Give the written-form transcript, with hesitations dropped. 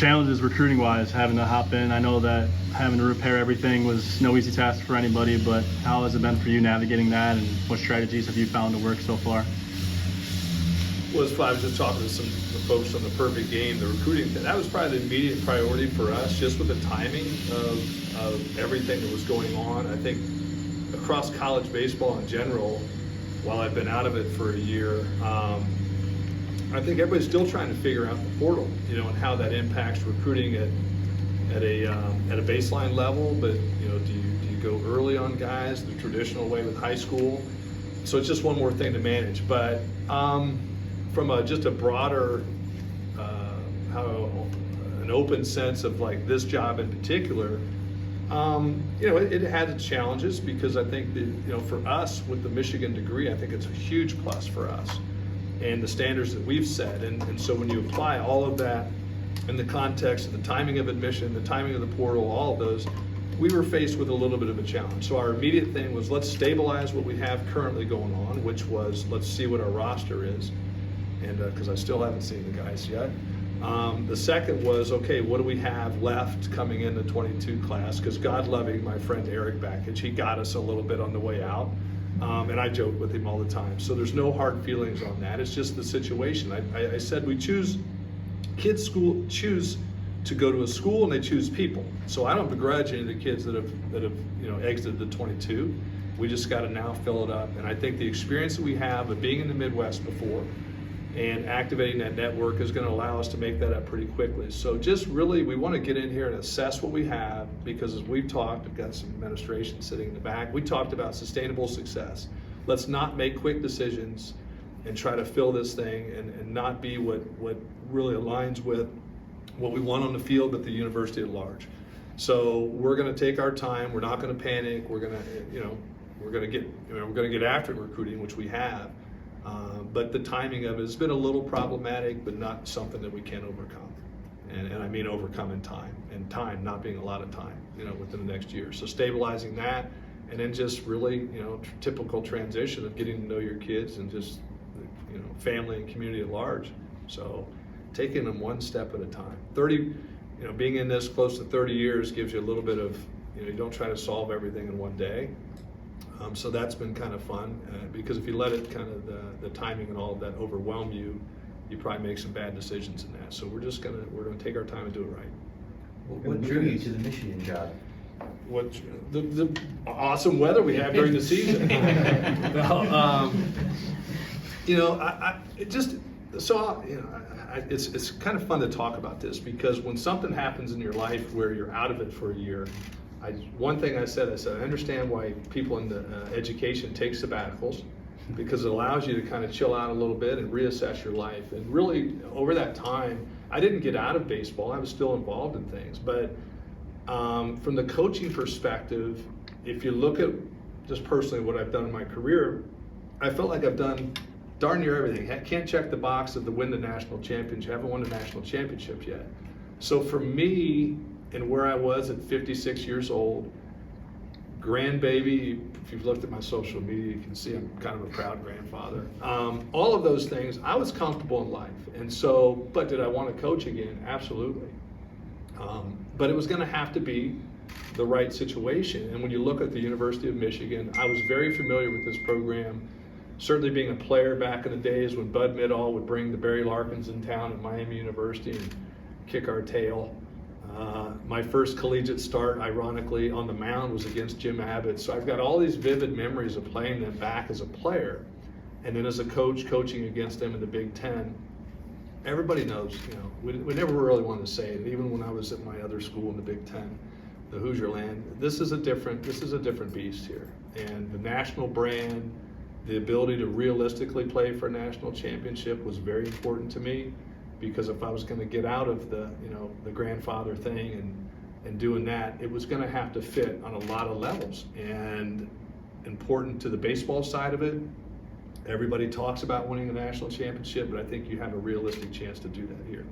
challenges recruiting wise, having to hop in? I know that having to repair everything was no easy task for anybody, but how has it been for you navigating that, and what strategies have you found to work so far? Well, I was just talking to some folks on the Perfect Game, the recruiting thing. That was probably the immediate priority for us, just with the timing of everything that was going on. I think across college baseball in general, while I've been out of it for a year, I think everybody's still trying to figure out the portal, and how that impacts recruiting at a baseline level. But do you go early on guys the traditional way with high school? So it's just one more thing to manage. But from just a broader, an open sense of like this job in particular, it had its challenges, because I think that, for us with the Michigan degree, I think it's a huge plus for us and the standards that we've set. And so when you apply all of that in the context of the timing of admission, the timing of the portal, all of those, we were faced with a little bit of a challenge. So our immediate thing was, let's stabilize what we have currently going on, which was, let's see what our roster is. And because I still haven't seen the guys yet. The second was, okay, what do we have left coming in the 22 class? Because God loving my friend Eric Backage, he got us a little bit on the way out. And I joke with him all the time. So there's no hard feelings on that. It's just the situation. I said kids choose to go to a school, and they choose people. So I don't begrudge any of the kids that have exited the 22. We just got to now fill it up. And I think the experience that we have of being in the Midwest before and activating that network is going to allow us to make that up pretty quickly. So just really, we want to get in here and assess what we have, because as we've talked, I've got some administration sitting in the back, we talked about sustainable success. Let's not make quick decisions and try to fill this thing and not be what really aligns with what we want on the field at the university at large. So we're going to take our time. We're not going to panic. We're going to get after recruiting, which we have. But the timing of it has been a little problematic, but not something that we can't overcome. And I mean overcome in time, and time not being a lot of time, within the next year. So stabilizing that, and then just really, typical transition of getting to know your kids and just, family and community at large. So taking them one step at a time. Being in this close to 30 years gives you a little bit of, you don't try to solve everything in one day. So that's been kind of fun, because if you let it kind of the timing and all of that overwhelm you, you probably make some bad decisions in that. So we're gonna take our time and do it right. What drew you to the Michigan job? What the awesome weather we have during the season. It's kind of fun to talk about this, because when something happens in your life where you're out of it for a year, one thing I said, I understand why people in the education take sabbaticals, because it allows you to kind of chill out a little bit and reassess your life. And really, over that time, I didn't get out of baseball. I was still involved in things. But from the coaching perspective, if you look at just personally what I've done in my career, I felt like I've done darn near everything. I can't check the box of the win the national championship. I haven't won the national championship yet. So for me, and where I was at 56 years old, grandbaby, if you've looked at my social media, you can see I'm kind of a proud grandfather. All of those things, I was comfortable in life. And so, but did I want to coach again? Absolutely. But it was going to have to be the right situation. And when you look at the University of Michigan, I was very familiar with this program, certainly being a player back in the days when Bud Midall would bring the Barry Larkins in town at Miami University and kick our tail. My first collegiate start, ironically, on the mound was against Jim Abbott. So I've got all these vivid memories of playing them back as a player, and then as a coach, coaching against them in the Big Ten. Everybody knows, we never really wanted to say it. Even when I was at my other school in the Big Ten, the Hoosier Land, this is a different beast here. And the national brand, the ability to realistically play for a national championship was very important to me. Because if I was going to get out of the grandfather thing and doing that, it was going to have to fit on a lot of levels. And important to the baseball side of it, everybody talks about winning a national championship, but I think you have a realistic chance to do that here.